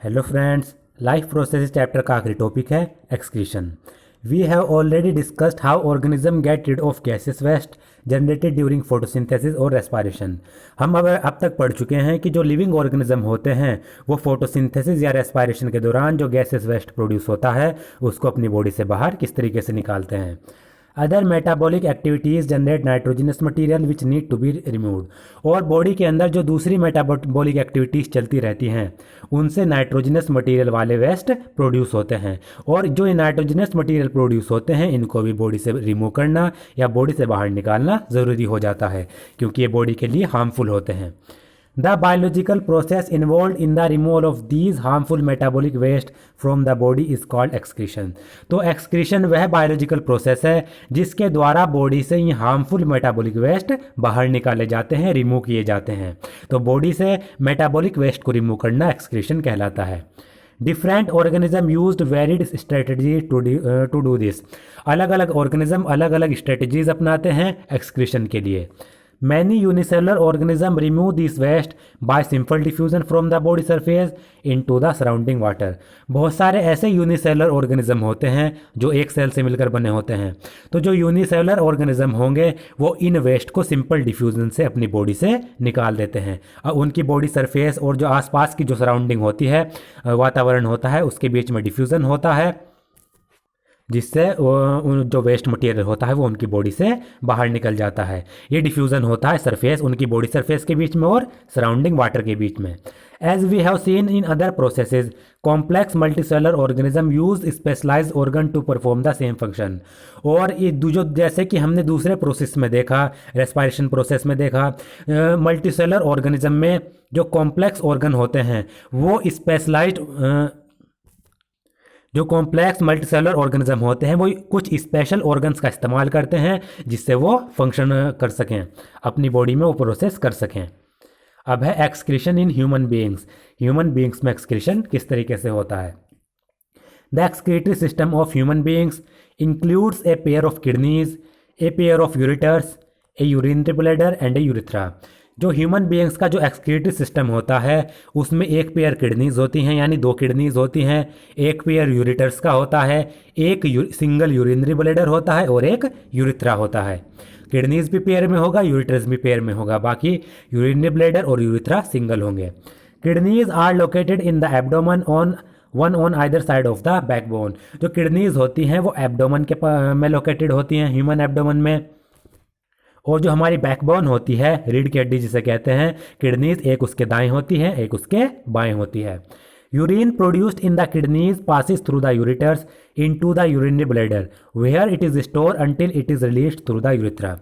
Hello friends, life process chapter का आखिरी topic है excretion. We have already discussed how organism get rid of gases waste generated during photosynthesis और respiration. हम अब तक पढ़ चुके हैं कि जो लिविंग ऑर्गेनिज्म होते हैं वो फोटोसिंथेसिस या रेस्पायरेशन के दौरान जो गैसेस वेस्ट प्रोड्यूस होता है उसको अपनी बॉडी से बाहर किस तरीके से निकालते हैं। Other metabolic activities generate nitrogenous material which need to be removed. और बॉडी के अंदर जो दूसरी मेटाबॉलिक एक्टिविटीज़ चलती रहती हैं उनसे नाइट्रोजनस मटीरियल वाले वेस्ट प्रोड्यूस होते हैं, और जो ये नाइट्रोजनस मटीरियल प्रोड्यूस होते हैं इनको भी बॉडी से रिमूव करना या बॉडी से बाहर निकालना ज़रूरी हो जाता है, क्योंकि ये बॉडी के लिए हार्मफुल होते हैं। The biological process involved in the removal of these harmful metabolic waste from the body is called excretion। तो excretion वह बायोलॉजिकल प्रोसेस है जिसके द्वारा बॉडी से ये हार्मफुल मेटाबॉलिक वेस्ट बाहर निकाले जाते हैं, रिमूव किए जाते हैं। तो बॉडी से मेटाबॉलिक वेस्ट को रिमूव करना excretion कहलाता है। Different organism used varied strategy to do this. अलग अलग ऑर्गेनिज्म अलग अलग स्ट्रेटजीज अपनाते हैं एक्सक्रीशन के लिए। Many unicellular organisms remove this waste by simple diffusion from the body surface into the surrounding water। बहुत सारे ऐसे यूनिसेलुलर ऑर्गेनिज्म होते हैं जो एक सेल से मिलकर बने होते हैं। तो जो यूनिसेलुलर ऑर्गेनिज्म होंगे वो इन वेस्ट को सिंपल डिफ्यूजन से अपनी बॉडी से निकाल देते हैं, और उनकी बॉडी सरफेस और जो आसपास की जो सराउंडिंग होती है, वातावरण होता है, उसके बीच में डिफ्यूज़न होता है, जिससे जो वेस्ट मटेरियल होता है वो उनकी बॉडी से बाहर निकल जाता है। ये डिफ्यूज़न होता है सरफेस, उनकी बॉडी सरफेस के बीच में और सराउंडिंग वाटर के बीच में। As we have seen in other processes complex multicellular organism use specialised organ to perform the same function. और ये जो जैसे कि हमने दूसरे प्रोसेस में देखा, रेस्पायरेशन प्रोसेस में देखा, मल्टीसेलुलर ऑर्गेनिज्म में जो कॉम्प्लेक्स ऑर्गन होते हैं वो स्पेशलाइज्ड, जो कॉम्प्लेक्स मल्टीसेलुलर ऑर्गेनिज्म होते हैं वो कुछ स्पेशल ऑर्गन्स का इस्तेमाल करते हैं जिससे वो फंक्शन कर सकें, अपनी बॉडी में वो प्रोसेस कर सकें। अब है excretion in human beings. Human beings में एक्सक्रीशन किस तरीके से होता है। The excretory system of human beings includes a pair of kidneys, a pair of ureters, A urinary bladder and A urethra. जो ह्यूमन बीइंग्स का जो एक्सक्रीटरी सिस्टम होता है उसमें एक पेयर किडनीज होती हैं, यानी 2 किडनीज होती हैं, एक पेयर यूरिटर्स का होता है, एक सिंगल यूरिनरी ब्लैडर होता है और एक यूरिथ्रा होता है। किडनीज भी पेयर में होगा, यूरिटर्स भी पेयर में होगा, बाकी यूरिनरी ब्लैडर और यूरिथ्रा सिंगल होंगे। Kidneys are located in the abdomen on either side of the backbone. जो किडनीज होती हैं वो एब्डोमेन के में लोकेटेड होती हैं, ह्यूमन एब्डोमेन में। और जो हमारी बैकबोन होती है, रीढ़ की हड्डी जिसे कहते हैं, किडनीज एक उसके दाएं होती है, एक उसके बाएं होती है। Urine produced in the kidneys passes through the ureters into the urinary bladder where it is store until it is released through the urethra.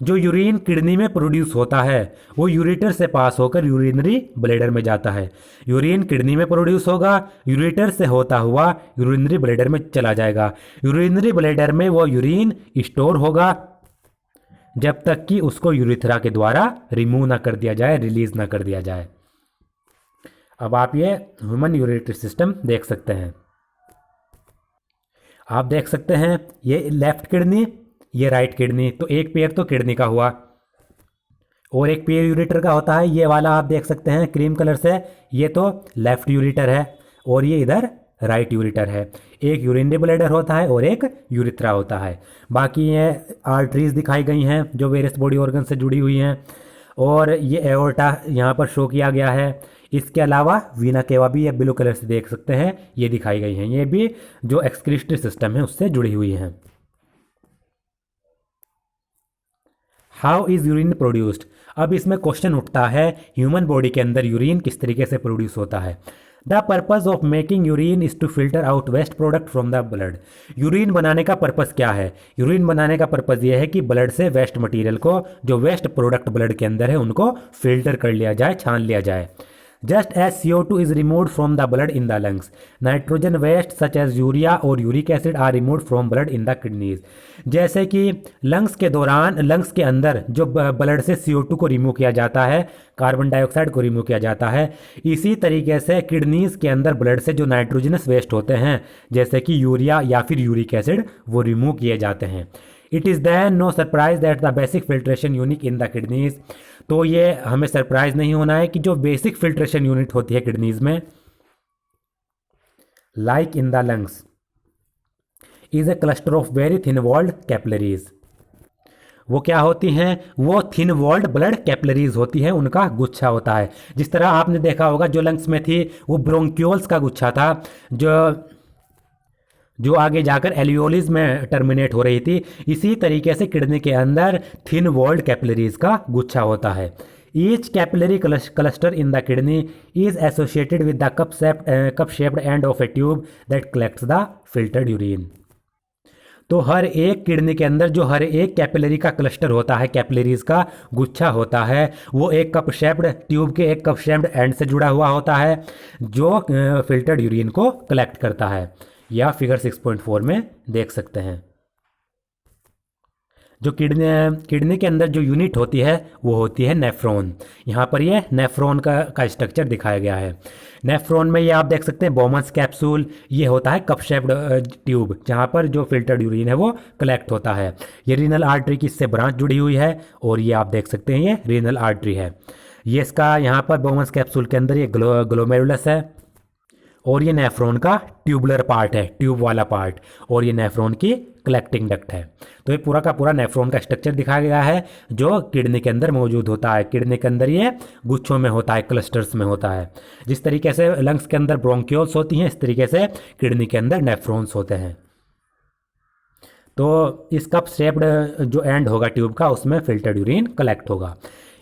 जो यूरिन किडनी में प्रोड्यूस होता है वो यूरिटर से पास होकर यूरिनरी ब्लैडर में जाता है। यूरिन किडनी में प्रोड्यूस होगा, यूरिटर से होता हुआ यूरिनरी ब्लैडर में चला जाएगा। यूरिनरी ब्लैडर में वो यूरिन स्टोर होगा जब तक कि उसको यूरिथ्रा के द्वारा रिमूव ना कर दिया जाए, रिलीज ना कर दिया जाए। अब आप ये ह्यूमन यूरिनरी सिस्टम देख सकते हैं। आप देख सकते हैं ये लेफ्ट किडनी, ये राइट किडनी। तो एक पेयर तो किडनी का हुआ और एक पेयर यूरिटर का होता है। ये वाला आप देख सकते हैं क्रीम कलर से, ये तो लेफ्ट यूरिटर है और ये इधर राइट यूरिटर है। एक यूरिनरी ब्लैडर होता है और एक यूरिथ्रा होता है। बाकी ये आर्टरीज दिखाई गई हैं जो वेरियस बॉडी ऑर्गन से जुड़ी हुई हैं, और ये एओर्टा यहाँ पर शो किया गया है। इसके अलावा वीना केवा भी ये ब्लू कलर से देख सकते हैं, ये दिखाई गई हैं। ये भी जो एक्सक्रीटरी सिस्टम है उससे जुड़ी हुई हैं। How is urine produced. अब इसमें क्वेश्चन उठता है ह्यूमन बॉडी के अंदर यूरिन किस तरीके से प्रोड्यूस होता है। The purpose of making urine is to filter out waste product from the blood. Urine बनाने का पर्पज़ क्या है। यूरिन बनाने का पर्पज़ ये है कि ब्लड से वेस्ट मटेरियल को, जो वेस्ट प्रोडक्ट ब्लड के अंदर है, उनको फिल्टर कर लिया जाए, छान लिया जाए। Just as CO2 is removed from the blood in the lungs, nitrogen waste such as urea और uric acid are removed from blood in the kidneys. जैसे कि लंग्स के दौरान, लंग्स के अंदर जो ब्लड से CO2 को रिमूव किया जाता है, कार्बन डाइऑक्साइड को रिमूव किया जाता है, इसी तरीके से किडनीज के अंदर ब्लड से जो नाइट्रोजनस वेस्ट होते हैं जैसे कि यूरिया या फिर यूरिक एसिड, वो रिमूव किए जाते हैं। It is then no surprise that the basic filtration unit in the kidneys. तो ये हमें सरप्राइज नहीं होना है कि जो बेसिक फिल्ट्रेशन यूनिट होती है किडनीज में, like in the lungs is a cluster of very thin walled capillaries. वो क्या होती हैं? वो थिन वॉल्ड ब्लड कैपिलरीज होती है, उनका गुच्छा होता है। जिस तरह आपने देखा होगा जो लंग्स में थी वो ब्रोंक्यूल्स का गुच्छा था, जो आगे जाकर एलियोलिस में टर्मिनेट हो रही थी। इसी तरीके से किडनी के अंदर थिन वॉल्ड कैपिलरीज का गुच्छा होता है। Each capillary cluster in the kidney is associated with the cup shaped end of A tube that collects the filtered urine. तो हर एक किडनी के अंदर जो हर एक कैपिलरी का क्लस्टर होता है, कैपिलरीज का गुच्छा होता है, वो एक कप शेप्ड ट्यूब के एक कप शेप्ड एंड से जुड़ा हुआ होता है जो फिल्टर्ड यूरिन को कलेक्ट करता है। या फिगर 6.4 में देख सकते हैं। जो किडनी के अंदर जो यूनिट होती है वो होती है नेफ्रॉन। यहाँ पर ये नेफ्रॉन का स्ट्रक्चर दिखाया गया है। नेफ्रॉन में ये आप देख सकते हैं बोमन्स कैप्सूल, ये होता है कप शेप्ड ट्यूब जहाँ पर जो फिल्टर्ड यूरिन है वो कलेक्ट होता है। ये रीनल आर्टरी की इससे ब्रांच जुड़ी हुई है और ये आप देख सकते हैं ये रीनल आर्टरी है। ये इसका यहाँ पर बोमन्स कैप्सूल के अंदर ये ग्लोमेरुलस है और ये नेफ्रॉन का ट्यूबुलर पार्ट है, ट्यूब वाला पार्ट, और ये नेफ्रॉन की कलेक्टिंग डक्ट है। तो ये पूरा का पूरा नेफ्रॉन का स्ट्रक्चर दिखाया गया है जो किडनी के अंदर मौजूद होता है। किडनी के अंदर ये गुच्छों में होता है, क्लस्टर्स में होता है। जिस तरीके से लंग्स के अंदर ब्रोंक्यूल्स होती हैं, इस तरीके से किडनी के अंदर नेफ्रॉन्स होते हैं। तो इस कप शेप्ड जो एंड होगा ट्यूब का, उसमें फिल्टर्ड यूरिन कलेक्ट होगा।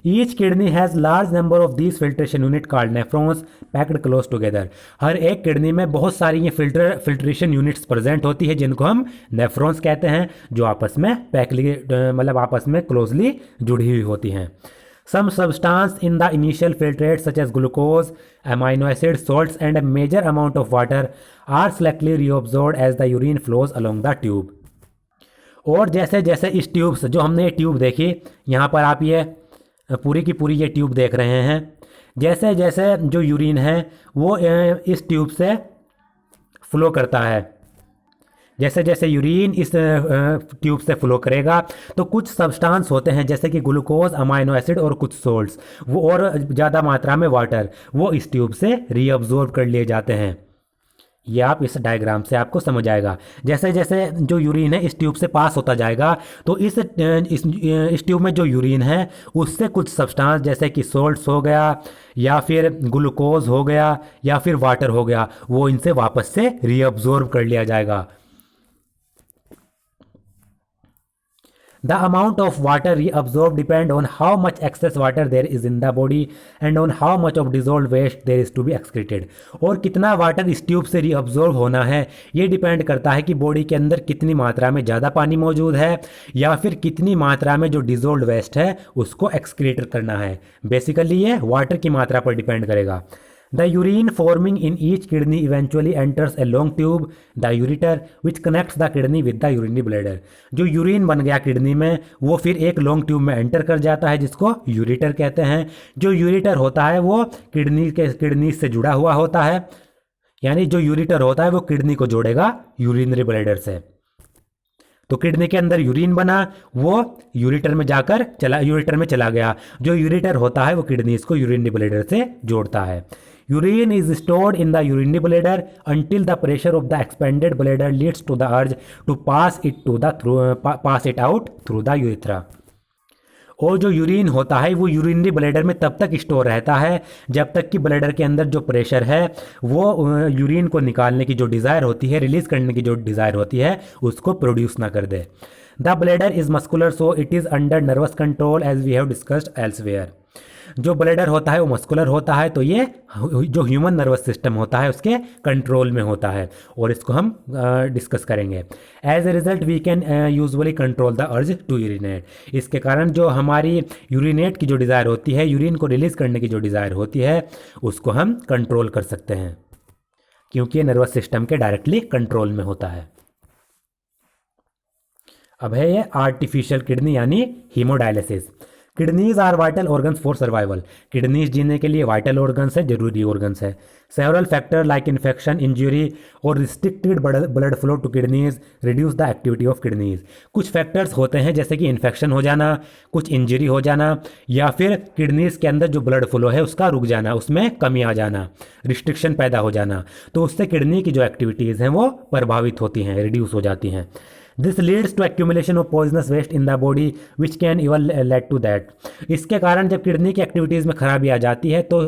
Each kidney has large number of these filtration unit called nephrons packed close together. हर एक किडनी में बहुत सारी ये फिल्ट्रेशन यूनिट्स प्रेजेंट होती है जिनको हम नेफ्रॉन्स कहते हैं, जो आपस में मतलब आपस में क्लोजली जुड़ी हुई होती हैं। Some substance in the initial filtrate such as glucose, amino acid, salts and a major amount of water are selectively reabsorbed as the urine flows along the tube. और जैसे जैसे इस ट्यूब से, जो हमने ये ट्यूब देखी, यहाँ पर आप ये पूरी की पूरी ये ट्यूब देख रहे हैं, जैसे जैसे जो यूरिन है वो इस ट्यूब से फ्लो करता है, जैसे जैसे यूरिन इस ट्यूब से फ्लो करेगा तो कुछ सब्सटेंस होते हैं जैसे कि ग्लूकोज, अमाइनो एसिड और कुछ सोल्ट्स, वो और ज़्यादा मात्रा में वाटर, वो इस ट्यूब से रीअब्जॉर्ब कर लिए जाते हैं। ये आप इस डायग्राम से आपको समझ आएगा। जैसे जैसे जो यूरिन है इस ट्यूब से पास होता जाएगा तो इस ट्यूब में जो यूरिन है उससे कुछ सब्सटेंस जैसे कि सोल्ट्स हो गया या फिर ग्लूकोज हो गया या फिर वाटर हो गया, वो इनसे वापस से रीअब्जॉर्ब कर लिया जाएगा। The amount of water reabsorbed depend on how much excess water there is in the body and on how much of dissolved waste there is to be excreted। और कितना वाटर इस ट्यूब से reabsorb होना है ये depend करता है कि बॉडी के अंदर कितनी मात्रा में ज़्यादा पानी मौजूद है या फिर कितनी मात्रा में जो डिजोल्व वेस्ट है उसको एक्सक्रीट करना है। बेसिकली ये वाटर की मात्रा पर डिपेंड करेगा। The urine forming in each kidney eventually enters a long tube, the ureter, which connects the kidney with the urinary bladder। जो यूरिन बन गया किडनी में वो फिर एक लॉन्ग ट्यूब में एंटर कर जाता है जिसको यूरेटर कहते हैं। जो यूरेटर होता है वो किडनी से जुड़ा हुआ होता है, यानी जो यूरेटर होता है वो किडनी को जोड़ेगा यूरिनरी ब्लैडर से। तो किडनी के अंदर यूरिन बना, वो यूरेटर में चला गया। जो यूरेटर होता है वो किडनी इसको यूरिनरी ब्लैडर से जोड़ता है। Urine is stored in the urinary bladder until the pressure of the expanded bladder leads to the urge to pass it out through the urethra। और जो यूरिन होता है वो यूरिनरी ब्लैडर में तब तक स्टोर रहता है जब तक कि ब्लैडर के अंदर जो प्रेशर है वो यूरिन को निकालने की जो डिज़ायर होती है, रिलीज करने की जो डिज़ायर होती है, उसको प्रोड्यूस ना कर दे। The bladder is muscular so it is under nervous control as we have discussed elsewhere. जो ब्लैडर होता है वो मस्कुलर होता है, तो ये जो ह्यूमन नर्वस सिस्टम होता है उसके कंट्रोल में होता है और इसको हम डिस्कस करेंगे। As a result we can usually control the urge to urinate. इसके कारण जो हमारी यूरिनेट की जो डिज़ायर होती है, यूरिन को रिलीज करने की जो डिज़ायर होती है, उसको हम कंट्रोल कर सकते हैं क्योंकि ये नर्वस सिस्टम के डायरेक्टली कंट्रोल में होता है। अब है ये आर्टिफिशियल किडनी यानी haemodialysis. Kidneys are vital organs for survival. Kidneys जीने के लिए वाइटल ऑर्गन्स है, जरूरी ऑर्गन्स है। Several factor like infection, injury और restricted blood flow to kidneys reduce the activity of kidneys. कुछ फैक्टर्स होते हैं जैसे कि इन्फेक्शन हो जाना, कुछ इंजरी हो जाना, या फिर किडनीज के अंदर जो ब्लड फ्लो है उसका रुक जाना, उसमें कमी आ जाना, रिस्ट्रिक्शन पैदा हो जाना, तो उससे किडनी की जो एक्टिविटीज़ हैं वो प्रभावित होती हैं, रिड्यूस हो जाती हैं। This leads to accumulation of poisonous waste in the body which can even lead to death. इसके कारण जब किडनी की एक्टिविटीज़ में खराबी आ जाती है तो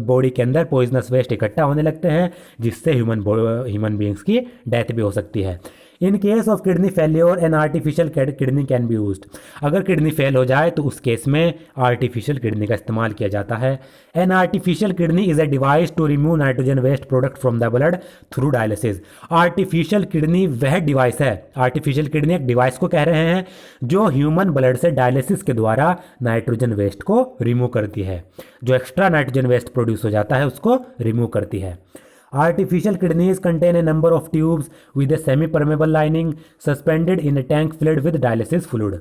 बॉडी के अंदर पॉइजनस वेस्ट इकट्ठा होने लगते हैं, जिससे ह्यूमन बींग्स की डेथ भी हो सकती है। In case of kidney failure N artificial kidney can be used. अगर किडनी फेल हो जाए तो उस केस में आर्टिफिशियल किडनी का इस्तेमाल किया जाता है। An artificial kidney is a device to remove nitrogen waste product from the blood through dialysis. Artificial kidney वह डिवाइस है, आर्टिफिशियल किडनी एक डिवाइस को कह रहे हैं जो ह्यूमन ब्लड से डायलिसिस के द्वारा नाइट्रोजन वेस्ट को रिमूव करती है, जो एक्स्ट्रा नाइट्रोजन वेस्ट प्रोड्यूस हो जाता है उसको रिमूव करती है। Artificial kidneys contain a number of tubes with a semi-permeable lining suspended in a tank filled with dialysis fluid.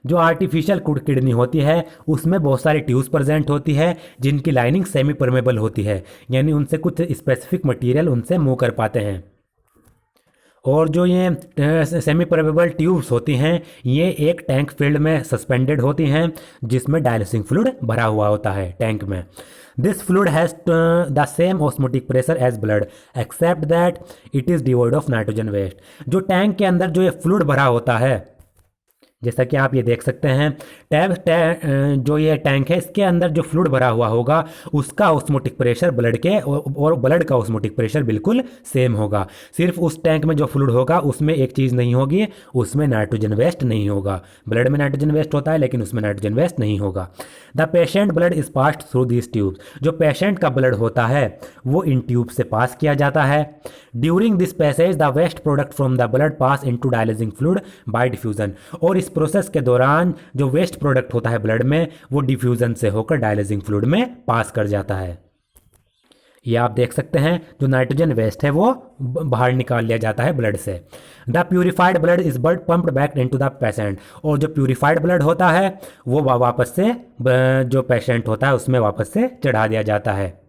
जो आर्टिफिशियल किडनी होती है उसमें बहुत सारी ट्यूब्स प्रेजेंट होती है जिनकी लाइनिंग सेमी परमेबल होती है, यानी उनसे कुछ स्पेसिफिक मटेरियल उनसे मूव कर पाते हैं। और जो ये सेमी परमेबल ट्यूब्स होती हैं ये एक टैंक फील्ड में सस्पेंडेड होती हैं जिसमें डायलिसिंग फ्लूइड भरा हुआ होता है टैंक में। This fluid has the same osmotic pressure as blood except that it is devoid of nitrogen waste. जो टैंक के अंदर जो ये फ्लूइड भरा होता है, जैसा कि आप ये देख सकते हैं, जो ये टैंक है इसके अंदर जो फ्लूइड भरा हुआ होगा उसका ऑस्मोटिक प्रेशर ब्लड के और ब्लड का ऑस्मोटिक प्रेशर बिल्कुल सेम होगा। सिर्फ उस टैंक में जो फ्लूइड होगा उसमें एक चीज़ नहीं होगी, उसमें नाइट्रोजन वेस्ट नहीं होगा। ब्लड में नाइट्रोजन वेस्ट होता है लेकिन उसमें नाइट्रोजन वेस्ट नहीं होगा। The patient blood is passed through these tubes. जो पेशेंट का ब्लड होता है वो इन ट्यूब से पास किया जाता है। During this passage the waste product from the blood pass into dialysing fluid by diffusion. और इस प्रोसेस के दौरान जो वेस्ट प्रोडक्ट होता है ब्लड में वो डिफ्यूजन से होकर डायलिसिंग फ्लूइड में पास कर जाता है। ये आप देख सकते हैं जो नाइट्रोजन वेस्ट है वो बाहर निकाल लिया जाता है ब्लड से। The purified blood is blood pumped back into the patient. और जो प्यूरिफाइड ब्लड होता है वो वापस से जो पेशेंट होता है उसमें वापस से चढ़ा दिया जाता है।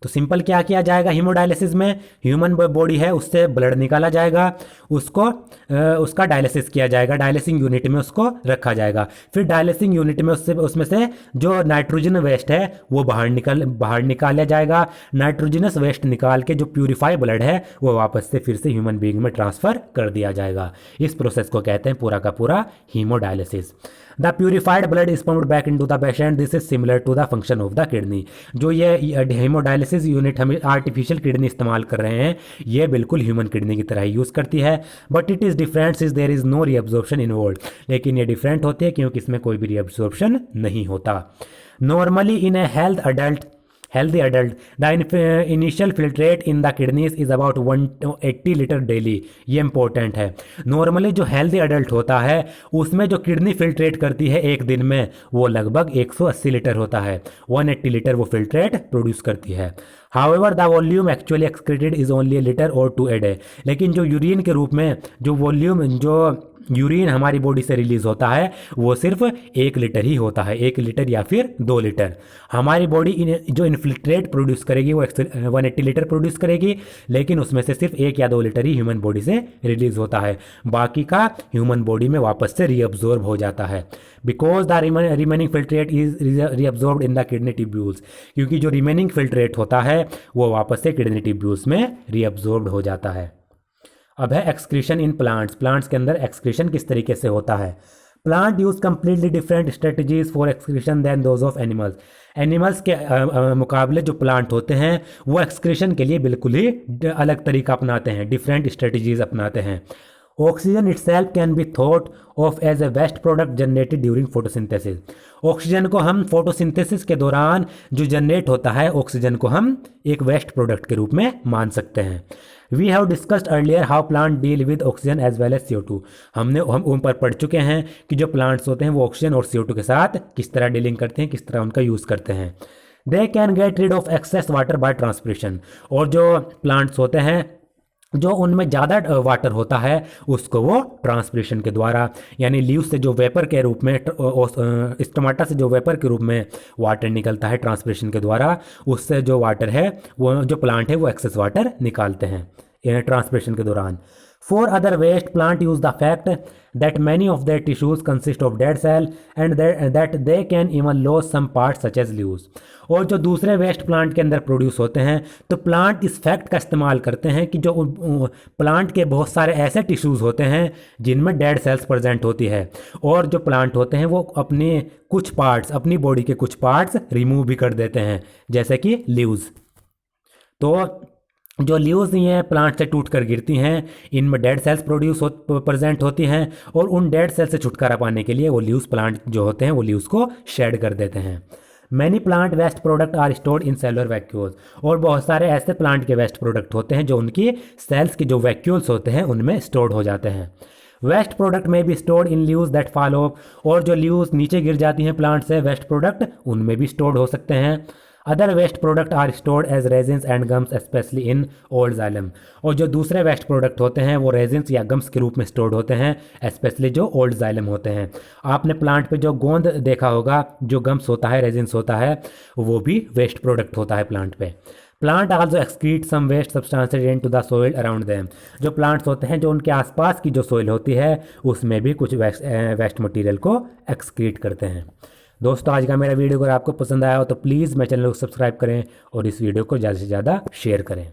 तो सिंपल क्या किया जाएगा हीमोडायलिसिस में, ह्यूमन बॉडी है उससे ब्लड निकाला जाएगा, उसको उसका डायलिसिस किया जाएगा, डायलिसिंग यूनिट में उसको रखा जाएगा। फिर डायलिसिंग यूनिट में उसमें से जो नाइट्रोजन वेस्ट है वो बाहर निकाला जाएगा। नाइट्रोजनस वेस्ट निकाल के जो प्यूरिफाई ब्लड है वो वापस से फिर से ह्यूमन बीइंग में ट्रांसफ़र कर दिया जाएगा। इस प्रोसेस को कहते हैं पूरा का पूरा haemodialysis. The purified blood is pumped back into the patient. This is similar to the function of the kidney. जो ये हीमोडायलिसिस यूनिट हम आर्टिफिशियल किडनी इस्तेमाल कर रहे हैं ये बिल्कुल ह्यूमन किडनी की तरह ही यूज़ करती है, but it is different since there is no reabsorption involved. लेकिन ये डिफरेंट होती है क्योंकि इसमें कोई भी रीअब्जॉर्प्शन नहीं होता। Normally in A healthy adult, the initial filtrate in the kidneys is about 180 litre daily. ये इंपॉर्टेंट है। नॉर्मली जो हेल्दी अडल्ट होता है उसमें जो किडनी फिल्ट्रेट करती है एक दिन में वो लगभग 180 लीटर होता है। 180 लीटर वो फिल्ट्रेट प्रोड्यूस करती है। However the volume actually excreted is only A litre और 2 a day। लेकिन जो यूरिन के रूप में जो यूरिन हमारी बॉडी से रिलीज होता है वो सिर्फ 1 लीटर ही होता है, 1 लीटर या फिर 2 लीटर। हमारी बॉडी जो इन्फिल्ट्रेट प्रोड्यूस करेगी वो 180 लीटर प्रोड्यूस करेगी, लेकिन उसमें से सिर्फ 1 या 2 लीटर ही ह्यूमन बॉडी से रिलीज होता है, बाकी का ह्यूमन बॉडी में वापस से रीअब्जॉर्ब हो जाता है। Because the remaining filtrate is reabsorbed in the kidney tubules. क्योंकि जो रिमेनिंग फिल्ट्रेट होता है वो वापस से किडनी ट्यूब्यूल्स में रीअब्जॉर्ब्ड हो जाता है। अब है एक्सक्रीशन इन प्लांट्स। प्लांट्स के अंदर एक्सक्रीशन किस तरीके से होता है। Plant use completely different strategies for excretion then those of animals. Animals के मुकाबले जो प्लांट होते हैं वो एक्सक्रीशन के लिए बिल्कुल ही अलग तरीका अपनाते हैं, डिफरेंट स्ट्रेटजीज अपनाते हैं। Oxygen itself can be thought of as a waste product generated during photosynthesis. Oxygen को हम फोटोसिंथेसिस के दौरान जो जनरेट होता है ऑक्सीजन को हम एक वेस्ट प्रोडक्ट के रूप में मान सकते हैं। We have discussed earlier how plant deal with oxygen as well as CO2। हम ऊपर पढ़ चुके हैं कि जो प्लांट्स होते हैं वो ऑक्सीजन और CO2 के साथ किस तरह डीलिंग करते हैं, किस तरह उनका यूज़ करते हैं। They can get rid of excess water by transpiration. और जो प्लांट्स होते हैं जो उनमें ज़्यादा वाटर होता है उसको वो ट्रांसपिरेशन के द्वारा, यानी लीव्स से जो वेपर के रूप में, स्टोमाटा से जो वेपर के रूप में वाटर निकलता है ट्रांसपिरेशन के द्वारा, उससे जो वाटर है वो जो प्लांट है वो एक्सेस वाटर निकालते हैं ट्रांसपिरेशन के दौरान। For other waste, plant use the fact that many of their tissues consist of dead cell and that they can even lose some parts such as leaves। और जो दूसरे waste plant के अंदर produce होते हैं तो प्लांट इस fact का इस्तेमाल करते हैं कि जो प्लांट के बहुत सारे ऐसे टिश्यूज़ होते हैं जिनमें डेड सेल्स प्रेजेंट होती है, और जो प्लांट होते हैं वो अपने कुछ पार्ट्स, अपनी बॉडी के कुछ पार्ट्स रिमूव भी कर देते हैं, जैसे कि लीव्स। तो जो लीव्स हैं प्लांट से टूट कर गिरती हैं, इनमें डेड सेल्स प्रेजेंट होती हैं, और उन डेड सेल से छुटकारा पाने के लिए वो लीव्स, प्लांट जो होते हैं वो लीव्स को शेड कर देते हैं। Many plant waste product are stored in cellular vacuoles. और बहुत सारे ऐसे प्लांट के वेस्ट प्रोडक्ट होते हैं जो उनकी सेल्स के जो वैक्यूल्स होते हैं उनमें स्टोर्ड हो जाते हैं। वेस्ट प्रोडक्ट में भी stored in leaves that fall of. और जो लीव्स नीचे गिर जाती हैं प्लांट से, वेस्ट प्रोडक्ट उनमें भी स्टोर्ड हो सकते हैं। Other waste product are stored as resins and gums specially in old xylem. और जो दूसरे वेस्ट प्रोडक्ट होते हैं वो रेजिन्स या गम्स के रूप में स्टोर्ड होते हैं, स्पेशली जो ओल्ड जाइलम होते हैं। आपने प्लांट पे जो गोंद देखा होगा, जो गम्स होता है, रेजिन्स होता है, वो भी वेस्ट प्रोडक्ट होता है प्लांट पे। Plant also excrete some waste substances into the soil around them. जो प्लांट्स होते हैं जो उनके आसपास की जो सोइल होती है उसमें भी कुछ वेस्ट मटेरियल को एक्सक्रीट करते हैं। दोस्तों, आज का मेरा वीडियो अगर आपको पसंद आया हो तो प्लीज़ मेरे चैनल को सब्सक्राइब करें और इस वीडियो को ज़्यादा से ज़्यादा शेयर करें।